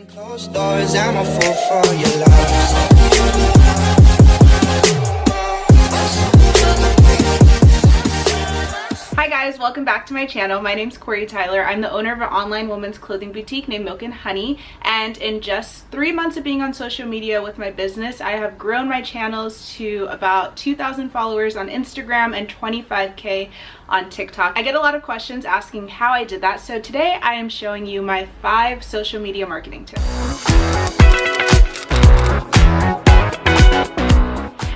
Closed doors, I'm a fool for your love. Hi guys, welcome back to my channel. My name's Quori-Tyler. I'm the owner of an online women's clothing boutique named Milk and Honey, and in just 3 months of being on social media with my business, I have grown my channels to about 2,000 followers on Instagram and 25K on TikTok. I get a lot of questions asking how I did that, so today I am showing you my 5 social media marketing tips.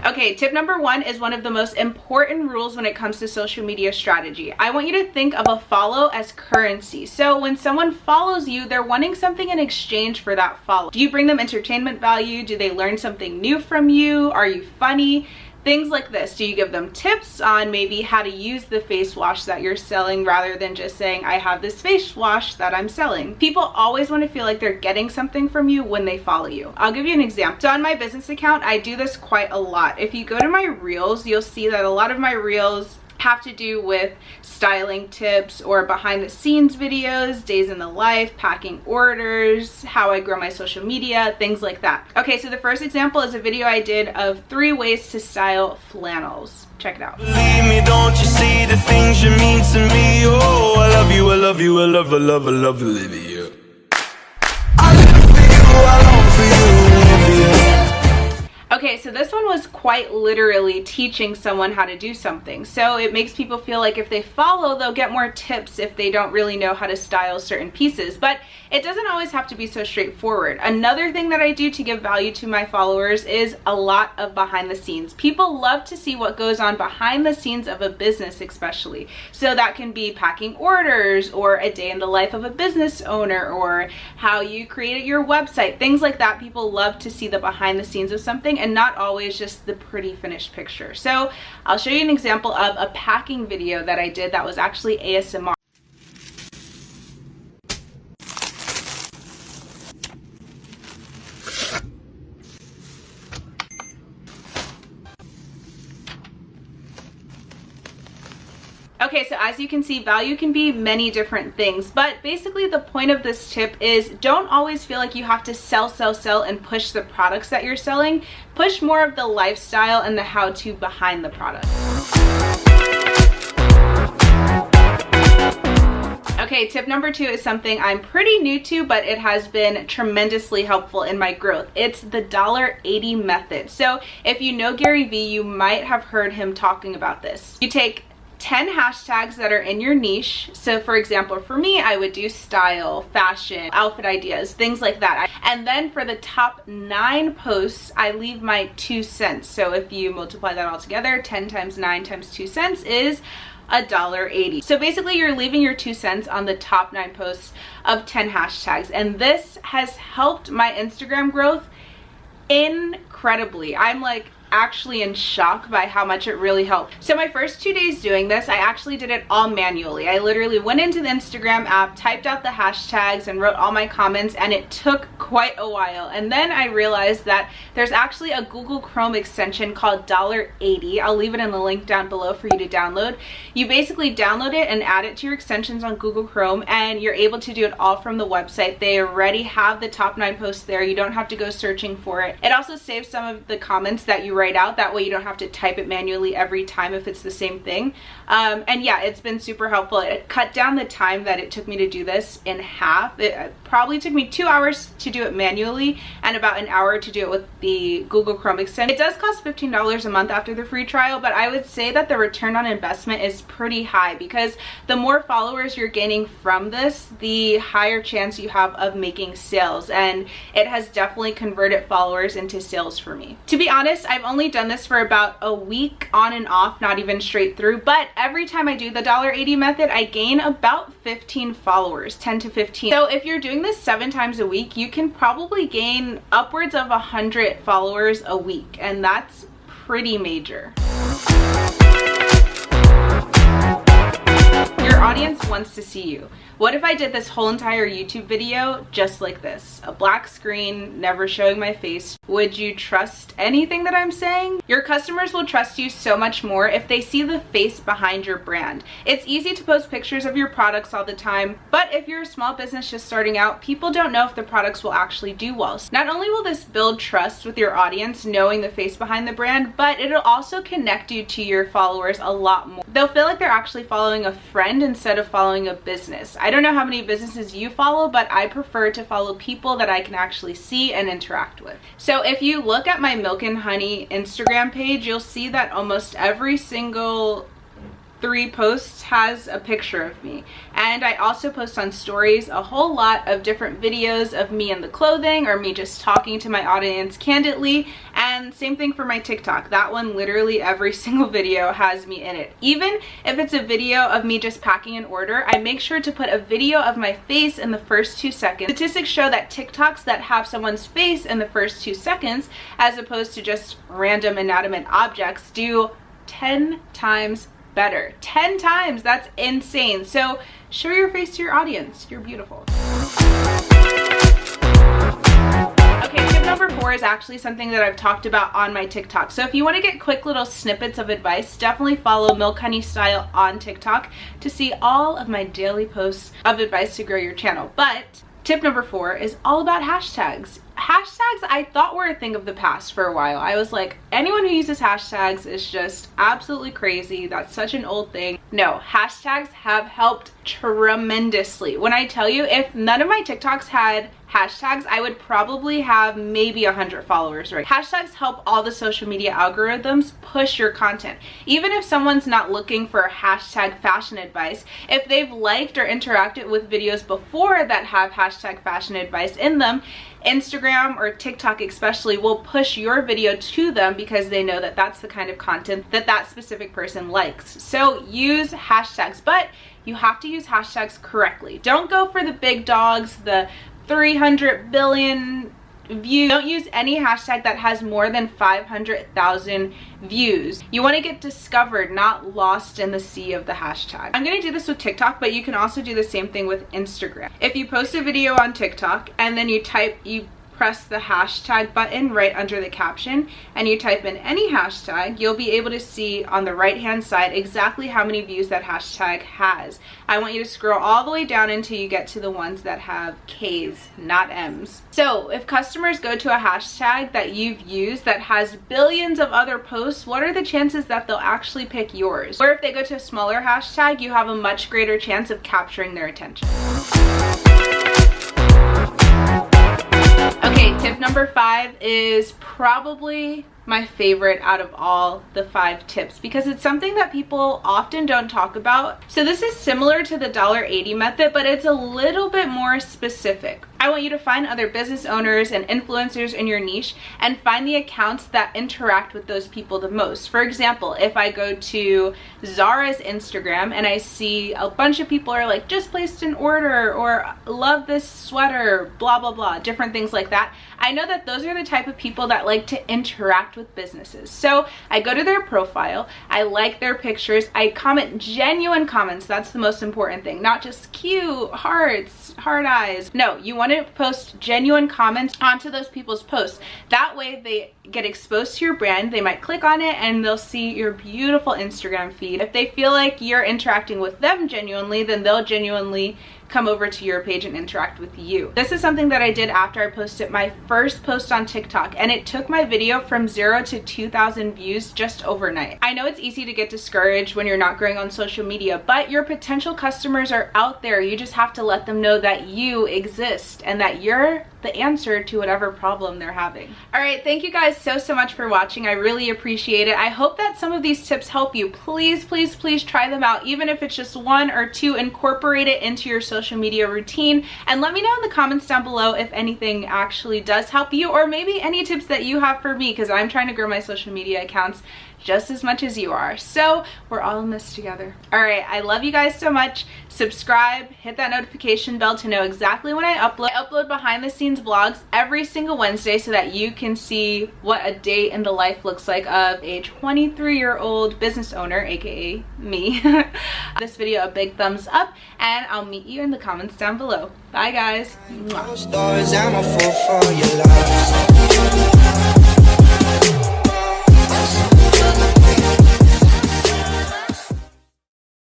Okay, tip number 1 is one of the most important rules when it comes to social media strategy. I want you to think of a follow as currency. So when someone follows you, they're wanting something in exchange for that follow. Do you bring them entertainment value? Do they learn something new from you? Are you funny? Things like this. Do you give them tips on maybe how to use the face wash that you're selling rather than just saying, I have this face wash that I'm selling? People always want to feel like they're getting something from you when they follow you. I'll give you an example. So on my business account, I do this quite a lot. If you go to my reels, you'll see that a lot of my reels have to do with styling tips or behind the scenes videos, days in the life, packing orders, how I grow my social media, things like that. Okay, so the first example is a video I did of 3 ways to style flannels. Check it out. Believe me, don't you see the things you mean to me? Oh, I love you, I love you, I love, I love, I love, Olivia. I live for you, I long for you, Olivia. Okay, so this one was quite literally teaching someone how to do something. So it makes people feel like if they follow, they'll get more tips if they don't really know how to style certain pieces. But it doesn't always have to be so straightforward. Another thing that I do to give value to my followers is a lot of behind the scenes. People love to see what goes on behind the scenes of a business especially. So that can be packing orders or a day in the life of a business owner or how you created your website, things like that. People love to see the behind the scenes of something and not always just the pretty finished picture. So I'll show you an example of a packing video that I did that was actually ASMR. Okay, so as you can see, value can be many different things, but basically the point of this tip is don't always feel like you have to sell and push the products that you're selling. Push more of the lifestyle and the how-to behind the product. Okay, tip number 2 is something I'm pretty new to, but it has been tremendously helpful in my growth. It's the $80 method. So if you know Gary Vee, you might have heard him talking about this. You take 10 hashtags that are in your niche. So for example, for me, I would do style, fashion, outfit ideas, things like that. And then for the top 9 posts, I leave my 2 cents. So if you multiply that all together, 10 times 9 times 2 cents is $1.80. So basically you're leaving your 2 cents on the top 9 posts of 10 hashtags. And this has helped my Instagram growth incredibly. I'm like actually in shock by how much it really helped. So my first 2 days doing this, I actually did it all manually. I literally went into the Instagram app, typed out the hashtags and wrote all my comments, and it took quite a while. And then I realized that there's actually a Google Chrome extension called $80. I'll leave it in the link down below for you to download. You basically download it and add it to your extensions on Google Chrome, and you're able to do it all from the website. They already have the top 9 posts there. You don't have to go searching for it. It also saves some of the comments that you write out. That way you don't have to type it manually every time if it's the same thing. And yeah, it's been super helpful. It cut down the time that it took me to do this in half. It probably took me 2 hours to do it manually and about an hour to do it with the Google Chrome extension. It does cost $15 a month after the free trial, but I would say that the return on investment is pretty high because the more followers you're gaining from this, the higher chance you have of making sales. And it has definitely converted followers into sales for me. To be honest, I've only done this for about a week on and off, not even straight through, but every time I do the $80 method, I gain about 15 followers, 10 to 15. So if you're doing this 7 times a week, you can probably gain upwards of 100 followers a week, and that's pretty major. Your audience wants to see you. What if I did this whole entire YouTube video just like this? A black screen, never showing my face. Would you trust anything that I'm saying? Your customers will trust you so much more if they see the face behind your brand. It's easy to post pictures of your products all the time, but if you're a small business just starting out, people don't know if the products will actually do well. Not only will this build trust with your audience, knowing the face behind the brand, but it'll also connect you to your followers a lot more. They'll feel like they're actually following a friend instead of following a business. I don't know how many businesses you follow, but I prefer to follow people that I can actually see and interact with. So if you look at my Milk and Honey Instagram page, you'll see that almost every single 3 posts has a picture of me, and I also post on stories a whole lot of different videos of me in the clothing or me just talking to my audience candidly. And same thing for my TikTok. That one, literally every single video has me in it. Even if it's a video of me just packing an order, I make sure to put a video of my face in the first 2 seconds. Statistics show that TikToks that have someone's face in the first 2 seconds, as opposed to just random inanimate objects, do 10 times better. 10 times. That's insane. So show your face to your audience. You're beautiful. Okay, tip number 4 is actually something that I've talked about on my TikTok. So if you want to get quick little snippets of advice, definitely follow Milk Honey Style on TikTok to see all of my daily posts of advice to grow your channel. But tip number 4 is all about hashtags. Hashtags I thought were a thing of the past for a while. I was like, anyone who uses hashtags is just absolutely crazy. That's such an old thing. No, hashtags have helped tremendously. When I tell you, if none of my TikToks had hashtags, I would probably have maybe 100 followers, right? Hashtags help all the social media algorithms push your content. Even if someone's not looking for hashtag fashion advice, if they've liked or interacted with videos before that have hashtag fashion advice in them, Instagram or TikTok especially will push your video to them because they know that that's the kind of content that that specific person likes. So use hashtags, but you have to use hashtags correctly. Don't go for the big dogs, the 300 billion views. Don't use any hashtag that has more than 500,000 views. You want to get discovered, not lost in the sea of the hashtag. I'm going to do this with TikTok, but you can also do the same thing with Instagram. If you post a video on TikTok and then you press the hashtag button right under the caption and you type in any hashtag, you'll be able to see on the right hand side exactly how many views that hashtag has. I want you to scroll all the way down until you get to the ones that have K's, not M's. So if customers go to a hashtag that you've used that has billions of other posts, what are the chances that they'll actually pick yours? Or if they go to a smaller hashtag, you have a much greater chance of capturing their attention. Okay, tip number 5 is probably my favorite out of all the 5 tips because it's something that people often don't talk about. So this is similar to the $80 method, but it's a little bit more specific. I want you to find other business owners and influencers in your niche and find the accounts that interact with those people the most. For example, if I go to Zara's Instagram and I see a bunch of people are like, just placed an order, or love this sweater, blah, blah, blah, different things like that, I know that those are the type of people that like to interact with businesses. So I go to their profile, I like their pictures, I comment genuine comments. That's the most important thing, not just cute, hearts, heart eyes. No, you want to post genuine comments onto those people's posts. That way they get exposed to your brand, they might click on it and they'll see your beautiful Instagram feed. If they feel like you're interacting with them genuinely, then they'll genuinely come over to your page and interact with you. This is something that I did after I posted my first post on TikTok, and it took my video from 0 to 2,000 views just overnight. I know it's easy to get discouraged when you're not growing on social media, but your potential customers are out there. You just have to let them know that you exist and that you're the answer to whatever problem they're having. All right, thank you guys so much for watching. I really appreciate it. I hope that some of these tips help you. Please, please, please try them out. Even if it's just 1 or 2, incorporate it into your social media routine, and let me know in the comments down below if anything actually does help you, or maybe any tips that you have for me, because I'm trying to grow my social media accounts just as much as you are. So we're all in this together. All right, I love you guys so much. Subscribe, hit that notification bell to know exactly when I upload. I upload behind the scenes vlogs every single Wednesday so that you can see what a day in the life looks like of a 23-year-old business owner, aka me. This video a big thumbs up, and I'll meet you in the comments down below. Bye guys. Mwah.